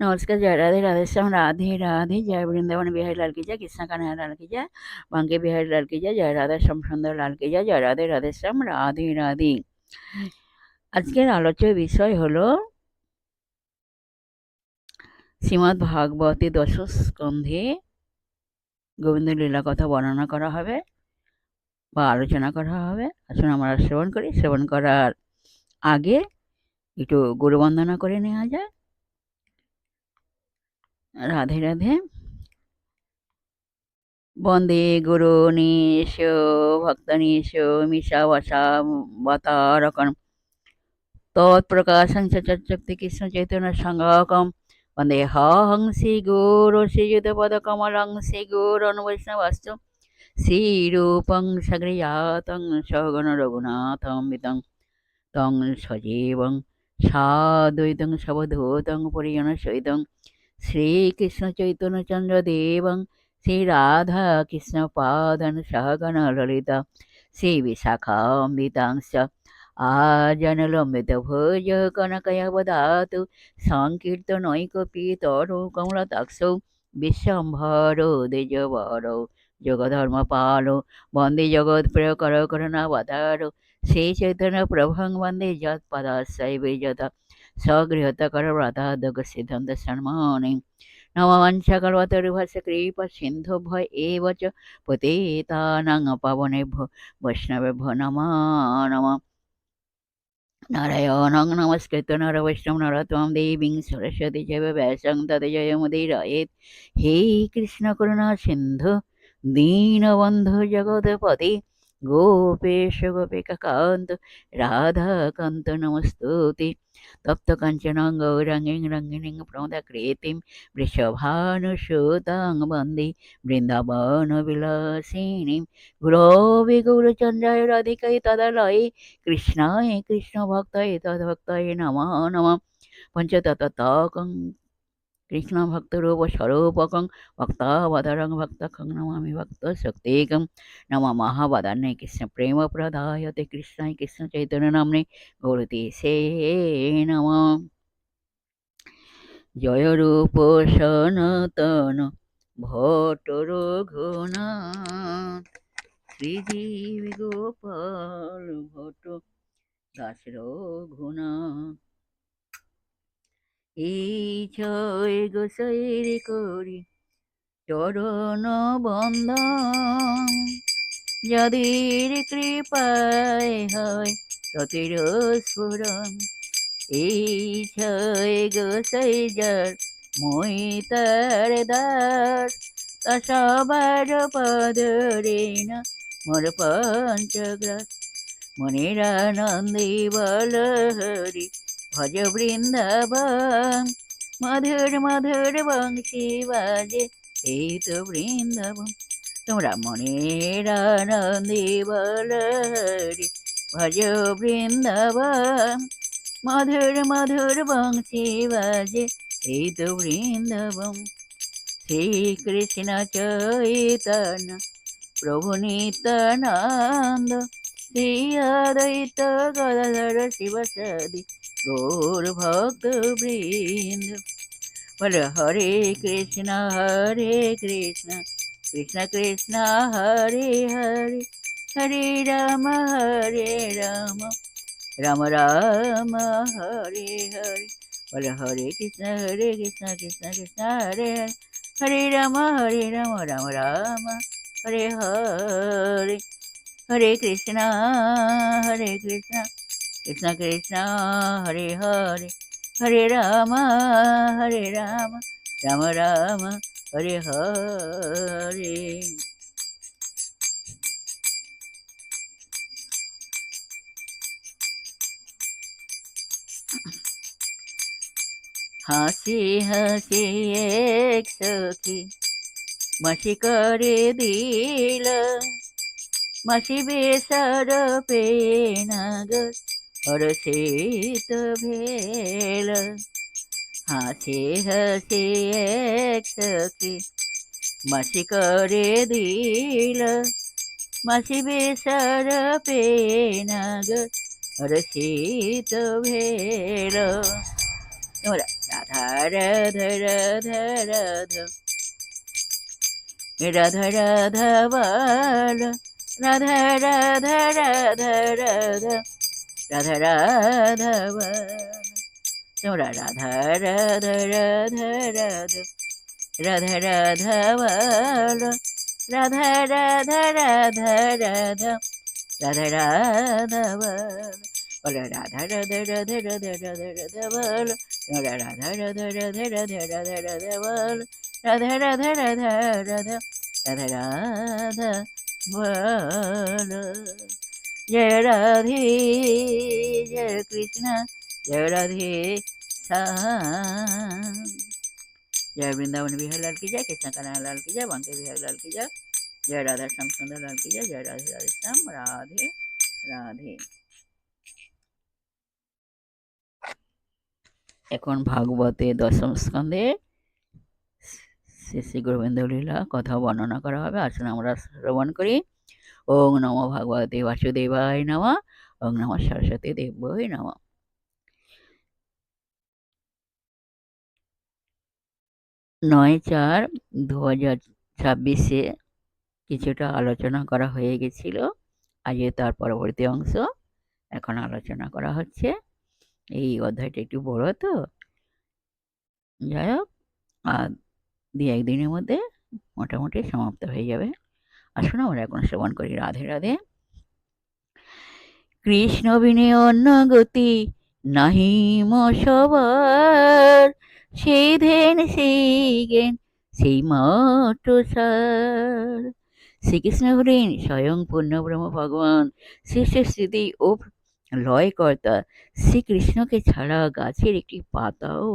नमस्कार, जय राधे राधे श्याम राधे राधे, जय वृंदावन बिहारी लाल की जय, कृष्ण कन्हैया लाल की जय, बांके बिहारी लाल की जय, जय राधे श्याम सुंदर लाल की जय, जय राधे राधे श्याम রাধে রাধে। আজকের আলোচ্য বিষয় হলো শ্রীমদ্ ভাগবতে দশ স্কন্ধে গোবিন্দ লীলা কথা বর্ণনা করা হবে বা আলোচনা করা হবে। আসুন আমরা শ্রবণ করি। শ্রবণ করার আগে একটু গুরু বন্দনা করে নেওয়া যায়। রাধে রাধে। বন্দে গুরুনীশ ভক্তনীশ মিশাবসাবতারকম তৎপ্রকাশং চ চক্ষুতে কৃষ্ণ চৈতন্য সংঘকম বন্দেহং শ্রীগুরু শ্রীযুতপদকমলং শ্রীগুরুন্বৈষ্ণবস্ত শ্রীরূপং সগৃহ্যাতং সগণ রঘুনাথমৃতং তং সজীবং সাদ্বৈতং সবধূতং পরিজনসহিতং শ্রীকৃষ্ণ চৈতন্য চন্দ্র দেবং শ্রী রাধা কৃষ্ণ পাদন সহগণ ললিতা শ্রী বিশাখাম্বিতাংশ আজনলম্বিত ভোজ কনকয়বদাতু সংকীর্তনৈকপীতরো কমলতাক্ষৌ বিশ্বম্ভরো দ্বিজবরো যোগধর্মপালো বন্দে জগৎপ্রিয় কর করুণাবতারো শ্রী চৈতন্য প্রভং বন্দে যৎপদাশ্রয়বিজতা स्वगृहतकरव्रतादग सिद्धान्त शर्माणि नमवंशकल्पतरुभस्य कृपा सिन्धुभ्य एव च पतितानां पावनेभ्यो वैष्णवेभ्यो नमो नमः। नारायणं नमस्कृत्य नरवैष्णवं नरोत्तमं देवीं सरस्वती चैव व्यासं ततो जयमुदीरयेत्। हे कृष्ण करुणा सिन्धु दीनबन्धु जगत्पते गोपेश गोपिकान्त राधाकान्त नमस्तुते। तप्त काञ्चन गौराङ्गीं रङ्गिणीं प्रमदाकृतिं वृषभानुसुतां वन्दे बृन्दावनविलासिनीं। गुरवे गौरचन्द्राय राधिकायै तदालये कृष्णाय कृष्णभक्ताय तद्भक्ताय नमः नमः। पञ्चतत्त्वकं कृष्णभक्तरूपस्वरूपकं भक्तावतारं भक्तकं नमामि भक्तशक्तिकं। नमः महावदान्ये कृष्णप्रेमप्रदायते कृष्णाय कृष्णचैतन्यनाम्ने गौरतीसे नमः। जय रूप सनातन भट्ट रघुनाथ श्रीजीव गोपाल भट्ट दास रघुनाथ। এই ছয় গোসাইর করি চরণ বন্দন, যাদের কৃপায় হয় ততের স্ফুরণ। এই ছয় গোসাই যার মই তার দাস, তা সবার পদরে না মোর পঞ্চগ্রাস। মনের আনন্দে বল হরি ভজ বৃন্দাবন, মধুর মধুর বংশী বাজে এই তো বৃন্দাবন। তোমরা মনের আনন্দে বল হরি ভজ বৃন্দাবন, মধুর মধুর বংশী বাজে এই তো বৃন্দাবন। শ্রীকৃষ্ণ চৈতন্য প্রভু নিত্যানন্দ, শ্রী অদ্বৈত গদাধর শিবসাদি গৌর ভক্ত বৃন্দ। বল হরে কৃষ্ণ কৃষ্ণ কৃষ্ণ হরে হরে, হরে রাম রাম রাম হরে হরে। বল হরে কৃষ্ণ কৃষ্ণ কৃষ্ণ হরে হরে, হরে রাম রাম রাম হরে হরে। হরে কৃষ্ণ কৃষ্ণ কৃষ্ণ হরে হরে, হরে রাম রাম রাম হরে হরে। হাসি হাসি এক সখী মাসি করে দিল, মাসি বেসার পেনাগর হরষিত ভেল। হাসি হাসি এক সখী মাসি করে দিল, মাসি বেসার পেনাগর হরষিত ভেল। তোমরা রাধা রাধা রাধা রাধা রাধা বল, রাধা রাধা রাধা রাধা রাধা রাধা বল। তোমরা রাধা রাধা রাধা রাধা রাধা রাধা বল, রাধা রাধা রাধা রাধা রাধা রাধা বল। বলো রাধা রাধা রাধা রাধা রাধা রাধা বল, তোমরা রাধা রাধা রাধা রাধা রাধা রাধা বল, রাধা রাধা রাধা রাধা রাধা রাধা বল। जय राधे जय कृष्ण जय राधे श्याम। जय वृंदावन बिहार लाल की जय, कृष्ण कन्हैया लाल की जय, बांके बिहार लाल की जय, जय राधा श्याम सुंदर लाल की जय, जय राधे राधे श्याम। राधे রাধে। এখন ভাগবতে দশম স্কন্ধে শ্রী শ্রী গোবিন্দ লীলা কথা বর্ণনা করা হবে। আসুন আমরা শ্রবণ করি। ওং নমো ভগবতে বাসুদেবায় নমঃ, ওং নমঃ সরস্বতী দেব্যৈ নমঃ। 9/4/2026 কিছুটা আলোচনা করা হয়ে গেছিল। আজকে তার পরবর্তী অংশ এখন আলোচনা করা হচ্ছে। এই অধ্যায়টা একটু বড়, তো যাই হোক, আর 2-1 দিনের মধ্যে মোটামুটি সমাপ্ত হয়ে যাবে। আসুন আমরা এখন শ্রবণ করি। রাধে রাধে। কৃষ্ণ বিনে অন্য গতি নাহি সবার, সেই ধ্যান সেই জ্ঞান সেই মাত্র সার। শ্রীকৃষ্ণ হলেন স্বয়ং পূর্ণব্রহ্ম ভগবান, সৃষ্টি স্থিতি ও লয় কর্তা। শ্রীকৃষ্ণকে ছাড়া গাছের একটি পাতাও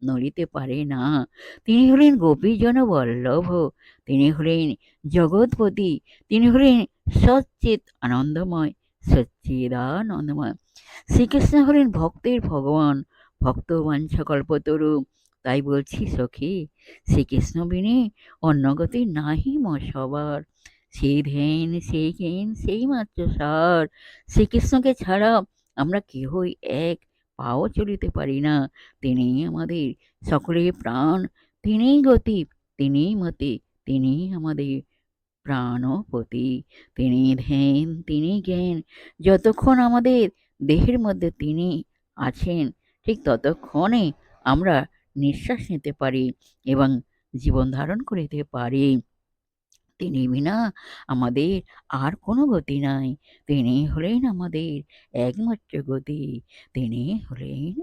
নড়িতে পারে না। তিনি হলেন গোপীজন বল্লভ, তিনি হলেন জগৎপতি, তিনি হলেন সচ্চিৎ আনন্দময়, সচ্চিদানন্দময়। শ্রীকৃষ্ণ হলেন ভক্তের ভগবান, ভক্ত বাঞ্ছা কল্পতরু। তাই বলছি সখী, শ্রীকৃষ্ণ বিনে অন্য গতি নাহি সবার, সেই ধ্যান সেই জ্ঞান সেই মাত্র সার। শ্রীকৃষ্ণকে ছাড়া আমরা কেহই এক পাও চলিতে পারি না। তিনি আমাদের সকলের প্রাণ, তিনিই গতি, তিনিই মতি, তিনি আমাদের প্রাণপতি, তিনি ধ্যান তিনি জ্ঞান। যতক্ষণ আমাদের দেহের মধ্যে তিনি আছেন, ঠিক ততক্ষণে আমরা নিঃশ্বাস নিতে পারি এবং জীবন ধারণ করিতে পারি। তিনি বিনা আমাদের আর কোনো গতি নাই। তিনি হলেন আমাদের একমাত্র গতি, তিনি হলেন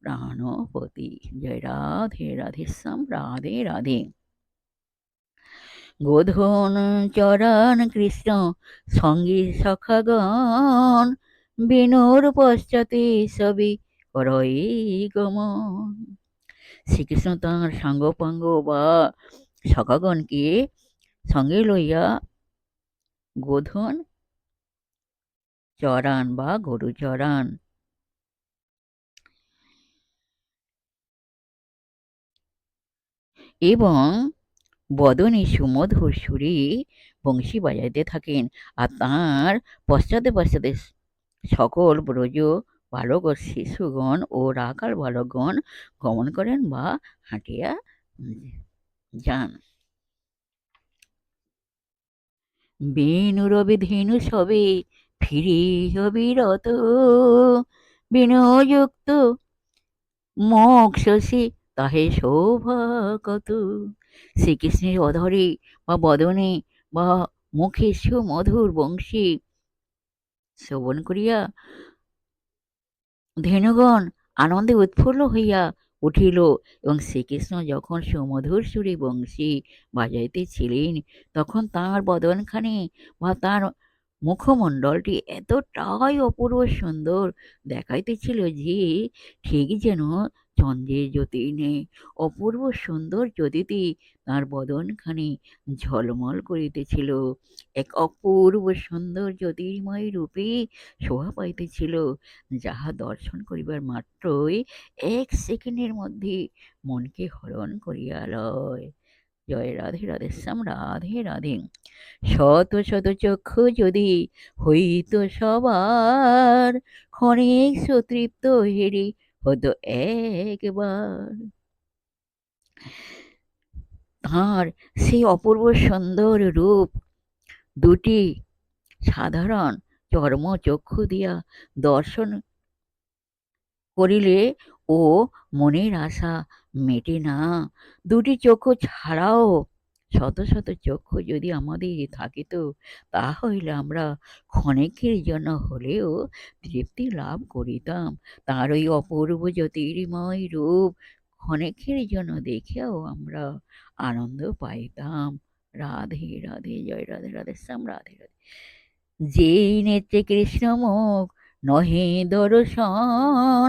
প্রাণপতি। জয় রাধে রাধে শ্যাম। রাধে রাধে। গোধন চরণ কৃষ্ণ সঙ্গী সখাগণ, বিনুর পশ্চাতে সবই করই গমন। শ্রীকৃষ্ণ তাঁর সাঙ্গপাঙ্গ বা সখাগণকে সঙ্গে লইয়া গোধন চরান বা গরু চরান এবং বদনে সুমধুর সুরে বংশী বাজাইতে থাকেন। আর তাঁর পশ্চাতে পশ্চাতে সকল ব্রজ বালক ও শিশুগণ ও রাখাল বালকগণ গমন করেন বা হাঁটিয়া যান। বেণুরবে ধেনু সবে ফিরে অবিরত, বিনযুক্ত মুখ শশী তাহে শোভা কত। শ্রীকৃষ্ণের অধরে বা বদনে বা মুখে সুমধুর বংশী শ্রবণ করিয়া ধেনুগণ আনন্দে উৎফুল্ল হইয়া উঠিল এবং শ্রীকৃষ্ণ যখন সুমধুর সুরে বংশী বাজাইতেছিলেন, তখন তাঁর বদনখানি বা তাঁর মুখমণ্ডলটি এতটাই অপূর্ব সুন্দর দেখাইতেছিল যে ঠিক যেন চন্দ্রের জ্যোতি নেই। অপূর্ব সুন্দর জ্যোতিতে তাঁর বদনখানি ঝলমল করিতেছিল, এক অপূর্ব সুন্দর জ্যোতির্ময় রূপে শোভা পাইতেছিল, যাহা দর্শন করিবার মাত্রই 1 সেকেন্ডের মধ্যে মনকে হরণ করিয়া লয়। জয় রাধে রাধে শ্যাম। রাধে রাধে। শত শত চক্ষু যদি হইত সবার, ক্ষণিক সুতৃপ্ত হেরি হতো একবার। তাঁর সেই অপূর্ব সুন্দর রূপ দুটি সাধারণ চর্মচক্ষু দিয়া দর্শন করিলে ও মনের আশা মেটে না। দুটি চক্ষু ছাড়াও শত শত চক্ষু যদি আমাদের থাকিত, তাহা হইলে আমরা ক্ষণেকের জন্য হলেও তৃপ্তি লাভ করিতাম। তার ওই অপূর্ব জ্যোতির্ময় রূপ ক্ষণেকের জন্য দেখিয়াও আমরা আনন্দ পাইতাম। রাধে রাধে, জয় রাধে, রাধে শ্যাম, রাধে রাধে। যেই নেত্রে কৃষ্ণমুখ নহে দর্শন,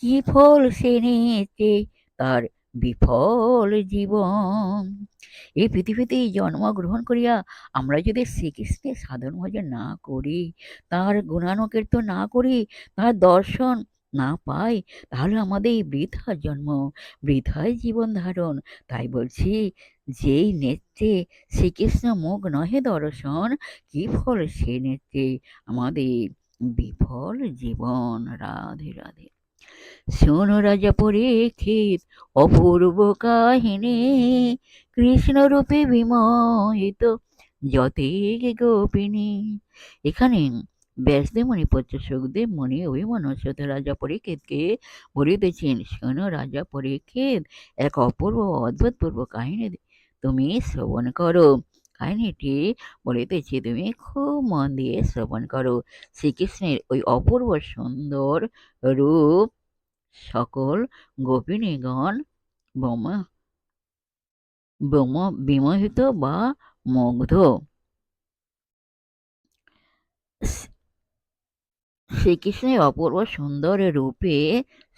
কি ফল সে নেত্রে তার বিফল জীবন। এই পৃথিবীতে জন্মগ্রহণ করিয়া আমরা যদি শ্রীকৃষ্ণের সাধন ভজন না করি, তার গুণানুকীর্তন না করি, তার দর্শন না পাই, তাহলে আমাদের এই বৃথা জন্ম, বৃথায় জীবন ধারণ। তাই বলছি, যেই নেত্রে শ্রীকৃষ্ণ মুখ নহে দর্শন, কি ফল সে নেত্রে আমাদের বিফল জীবন। রাধে রাধে। শোনো রাজা পরীক্ষিত অপূর্ব কাহিনী, কৃষ্ণরূপে বিমোহিত যতিক গোপিনী। এখানে ব্যাসদেব মুনি পুত্র সুখদেব মুনি অভিমন্যুত রাজা পরীক্ষিতকে বলিতেছেন, শোনো রাজা পরীক্ষিত, এক অপূর্ব অদ্ভুতপূর্ব কাহিনী তুমি শ্রবণ করো। কাহিনীটি বলিতেছি, তুমি খুব মন দিয়ে শ্রবণ করো। শ্রীকৃষ্ণের ওই অপূর্ব সুন্দর রূপ সকল গোপিনীগণ বিমোহিত বা মুগ্ধ। শ্রীকৃষ্ণের অপূর্ব সুন্দর রূপে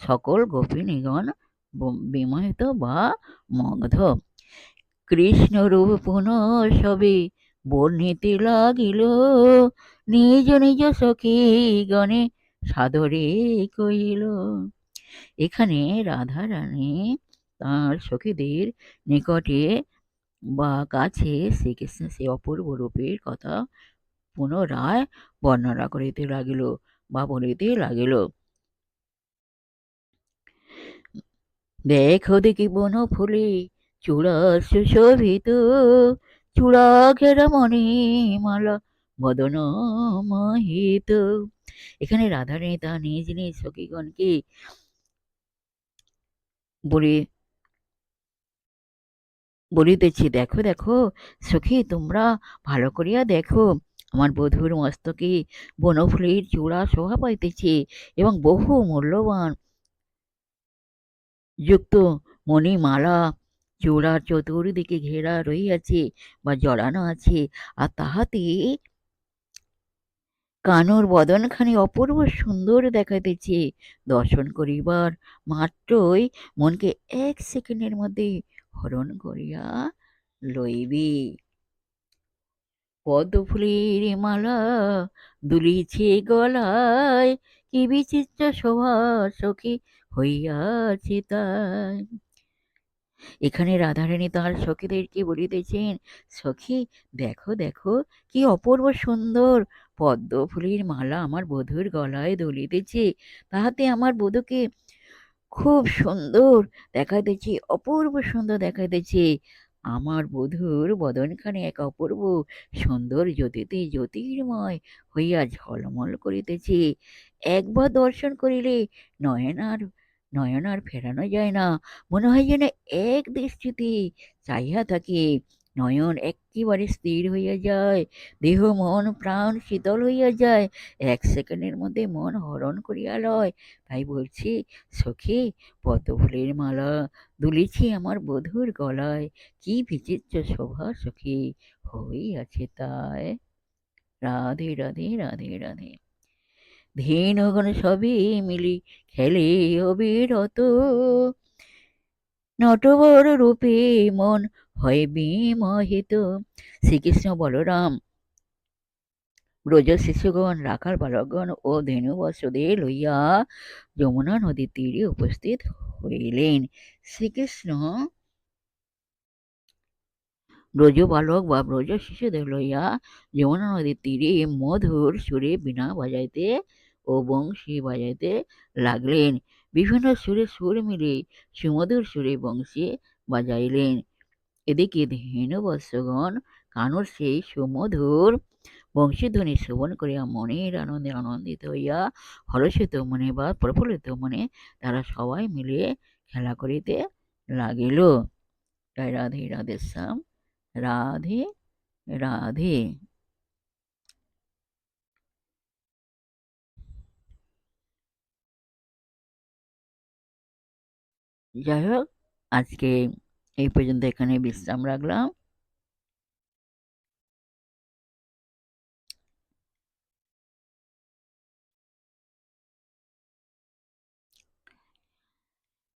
সকল গোপিনীগণ বিমোহিত বা মুগ্ধ। কৃষ্ণ রূপ পুনঃ সবে বর্ণিতে লাগিল, নিজ নিজ সখী গণে সাদরে কইল। এখানে রাধা রানী তাঁর সখীদের নিকটে বা কাছে শ্রীকৃষ্ণের সেই অপূর্ব রূপের কথা পুনরায় বর্ণনা করিতে লাগিল বা বলিতে লাগিল। দেখো দেখি বন ফুলে চূড়া সুশোভিত, চূড়া ঘেরা মণিমালা বদন মোহিত। এখানে রাধারানী তার নিজ নিজ সখীগণকে বলিতেছি, দেখো দেখো সখী, তোমরা ভালো করিয়া দেখো, আমার বধূর মস্তকে বনফুলের চূড়া শোভা পাইতেছে এবং বহু মূল্যবান যুক্ত মণিমালা চূড়ার চতুর্দিকে ঘেরা রহিয়াছে বা জড়ানো আছে, আর তাহাতে কানুর বদনখানি অপূর্ব সুন্দর দেখাইতেছে। দর্শন করিবার মাত্রই মনকে এক সেকেন্ডের মধ্যে হরণ করিয়া লইবে। পদ্মফুলের মালা দুলিছে গলায়, কি বিচিত্র শোভা সখী হইয়াছে তাই। এখানে রাধারানী তার সখীদেরকে বলিতেছেন, সখী দেখো দেখো, কি অপূর্ব সুন্দর পদ্ম ফুলের মালা আমার বধূর গলায় দুলিতেছে, তাহাতে আমার বধূকে খুব সুন্দর দেখাইতেছে, অপূর্ব সুন্দর দেখাইতেছে। আমার বধূর বদনখানি এক অপূর্ব সুন্দর জ্যোতিতে জ্যোতির্ময় হইয়া ঝলমল করিতেছে। একবার দর্শন করিলে নয়ন আর ফেরানো যায় না। মনে হয় যেন এক দৃষ্টিতে চাহিয়া থাকে, নয়ন একেবারে স্থির হইয়া যায়, দেহ মন প্রাণ শীতল হইয়া যায়, এক সেকেন্ডের মধ্যে মন হরণ করিয়া লয়। তাই বলছি, সখী পদ্মফুলের মালা দুলিছি আমার বধূর গলায়, কি বিচিত্র শোভা সখী হইয়াছে তাই। রাধে রাধে, রাধে রাধে। ধেনুগণ সবই মিলি খেলে অবিরত, নটবর রূপে মন হয় বিমোহিত। শ্রীকৃষ্ণ বলরাম ব্রজ শিশুগণ রাখাল বালকগণ ও ধেনু বৎসদের লইয়া যমুনা নদীর তীরে উপস্থিত হইলেন। শ্রীকৃষ্ণ ব্রজ বালক বা ব্রজ শিশুদের লইয়া যমুনা নদীর তীরে মধুর সুরে বীণা বাজাইতে ও বংশী বাজাইতে লাগলেন। বিভিন্ন সুরে সুর মিলে সুমধুর সুরে বংশী বাজাইলেন। এদিকে ধেনুবৎসগণ কানুর সেই সুমধুর বংশীধ্বনি শ্রবণ করিয়া মনের আনন্দে আনন্দিত হইয়া হর্ষিত মনে বা প্রফুল্লিত মনে তারা সবাই মিলে খেলা করিতে লাগিল। জয় রাধে রাধে শ্যাম, রাধে রাধে। যাই হোক, আজকে এই পর্যন্ত এখানে বিশ্রাম রাখলাম।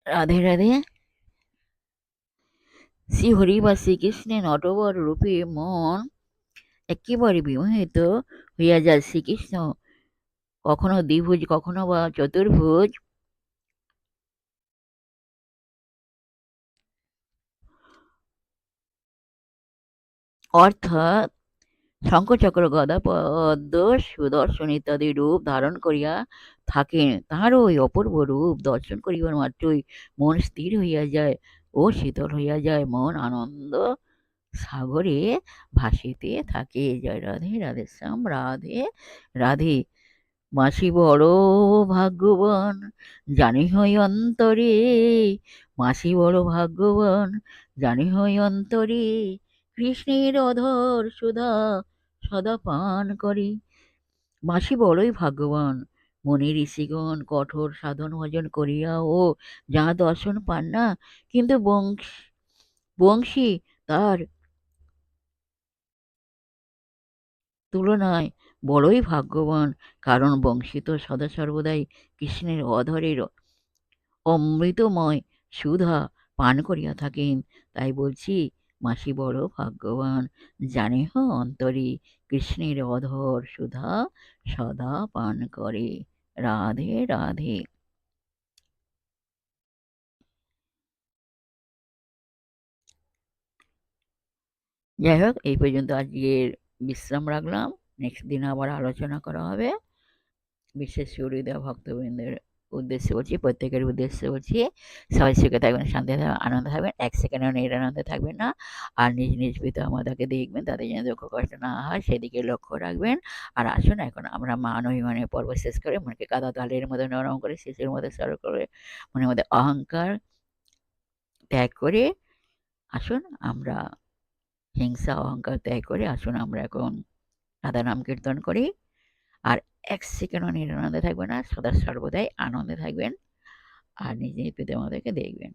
রাধে রাধে। শ্রীহরি বা শ্রীকৃষ্ণের নটবর রূপে মন একেবারে বিমোহিত হইয়া যায়। শ্রীকৃষ্ণ কখনো দ্বিভুজ, কখনো বা চতুর্ভুজ, অর্থাৎ শঙ্খচক্র, গদা, পদ্ম, সুদর্শন ইত্যাদি রূপ ধারণ করিয়া থাকেন। তাহার ওই অপূর্ব রূপ দর্শন করিবার মাত্রই মন স্থির হইয়া যায় ও শীতল হইয়া যায়। মন আনন্দ সাগরে ভাসিতে থাকে। জয় রাধে রাধে শ্যাম, রাধে রাধে। মাসি বড় ভাগ্যবান জানি হই অন্তরে, মাসি বড় ভাগ্যবান জানি হই অন্তরে, কৃষ্ণের অধর সুধা সদা পান করে। মাসি বড়ই ভাগ্যবান, মনে ঋষিগণ কঠোর সাধন ভজন করিয়াও যাহা দর্শন পান না, কিন্তু বংশী তার তুলনায় বড়ই ভাগ্যবান, কারণ বংশী তো সদা সর্বদাই কৃষ্ণের অধরের অমৃতময় সুধা পান করিয়া থাকেন। তাই বলছি, মাসি বড় ভাগ্যবান জানেহ অন্তরে, কৃষ্ণের অধর সুধা সদা পান করে। রাধে রাধে। যাই হোক, এই পর্যন্ত আজকের বিশ্রাম রাখলাম। নেক্সট দিন আবার আলোচনা করা হবে। বিশেষ সুহৃদয় ভক্তবৃন্দের উদ্দেশ্যে বলছি, প্রত্যেকের উদ্দেশ্যে বলছি, সবাই সুখে থাকবেন, শান্তি থাকবেন, আনন্দ থাকবেন, এক সেকেন্ডও নিরানন্দে থাকবেন না। আর নিজ নিজ পিতা মাতাকে দেখবেন, তাদের যেন দুঃখ কষ্ট না হয় সেদিকে লক্ষ্য রাখবেন। আর আসুন, এখন আমরা মান অভিমানের পর্ব শেষ করে মনকে কাদা তালের মধ্যে নরম করে, শিশুর মধ্যে সরল করে, মনের মধ্যে অহংকার ত্যাগ করে আসুন, আমরা হিংসা অহংকার ত্যাগ করে আসুন, আমরা এখন রাধা নাম কীর্তন করি। আর এক সেকেন্ডও নিরানন্দে থাকবেন না, সদা সর্বদাই আনন্দে থাকবেন। আর নিজের পিতামাতাকে দেখবেন।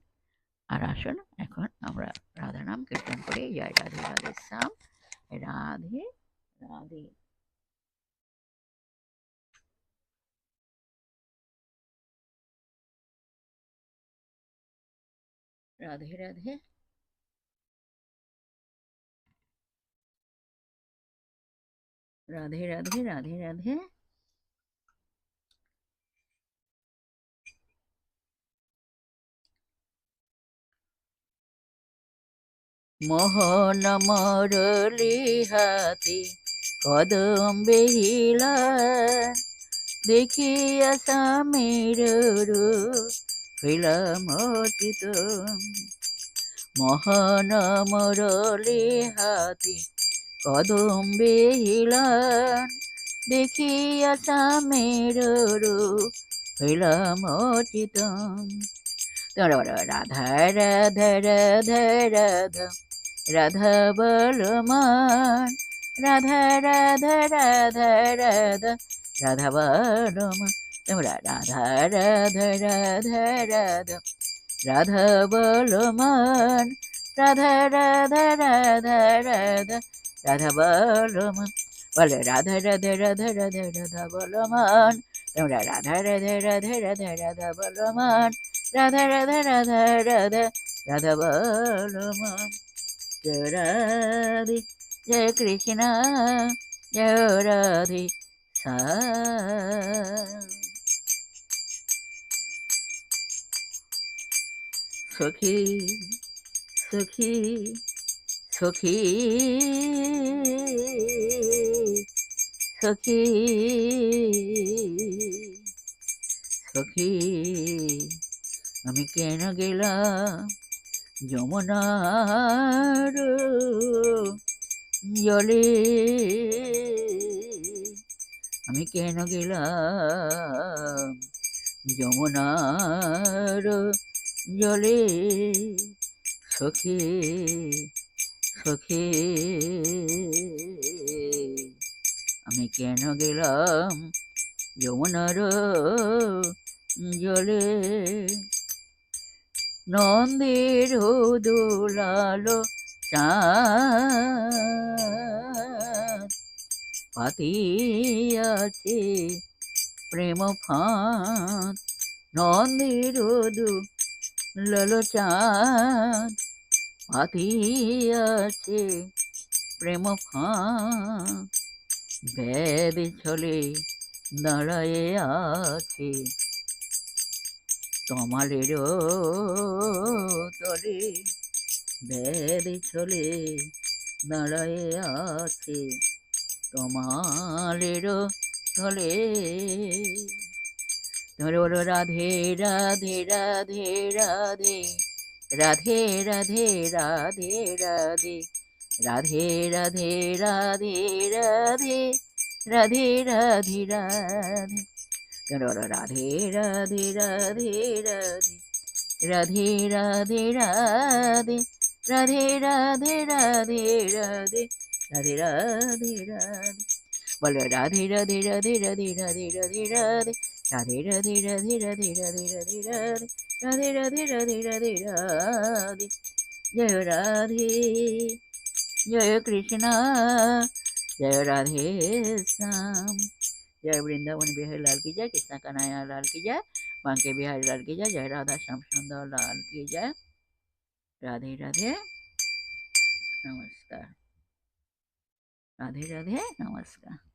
আর আসুন, এখন আমরা রাধা নাম কীর্তন করি। জয় রাধে রাধে শ্যাম, রাধে রাধে। রাধে রাধে। রাধে রাধে। রাধে রাধে। মোহন মরলি হাতে কদম বেহিলা, দেখিয়া স্বামীর রূপ হইলাম অচিত। মোহন মরলি হাতে কদম বেহিলান, দেখিয়া স্বামীর রূপ হইলাম অচিত। রাধা রাধা রাধা রাধা রাধা বলমান, রাধা রাধা রাধা রাধা রাধা বলমান। তোমরা রাধা রাধা রাধা রাধা রাধা বলমান, রাধা রাধা রাধা রাধা রাধা বলমান। বলে রাধা রাধা রাধা রাধা রাধা বলমান, তোমরা রাধা রাধা রাধা রাধা রাধা বলমান, রাধা রাধা রাধা রাধা রাধা বলমান। জয় রাধে, জয় কৃষ্ণ, জয় রাধে সখী সখী সখী সখী সখী আমি কেন গেলাম যমুনার জলে, আমি কেন গেলাম যমুনার জলে, সখী সখী আমি কেন গেলাম যমুনার জলে। নন্দের দোলালো চাঁদ পাতিয়াছে প্রেম ফাঁদ, নন্দের দোলালো চাঁদ পাতিয়াছে প্রেম ফাঁদ, বেদ ছলে দাঁড়ায়ে আছে তমালের তলে, বেদ ছলে দাঁড়ায়ে আছে তমালের তলে। তোমরা বলো রাধে রাধে রাধে রাধে, রাধে রাধে রাধে রাধে, রাধে রাধে রাধে রাধে, রাধে রাধে রাধে। তোমরা বলো রাধে রাধে রাধে রাধে, রাধে রাধে রাধে, রাধে রাধে রাধে রাধে, রাধে রাধে রাধে। বলো রাধে রাধে রাধে রাধে রাধে রাধে রাধে, রাধে রাধে রাধে রাধে রাধে রাধে রাধে, রাধে রাধে রাধে রাধে রাধে। জয় রাধে জয় কৃষ্ণ জয় রাধে শ্যাম। जय वृंदावन बिहारी लाल की जय, कृष्णा कन्हैया लाल की जय, बांके बिहारी लाल की जय, जय राधा श्याम सुंदर लाल की जय। राधे राधे नमस्कार, राधे राधे नमस्कार।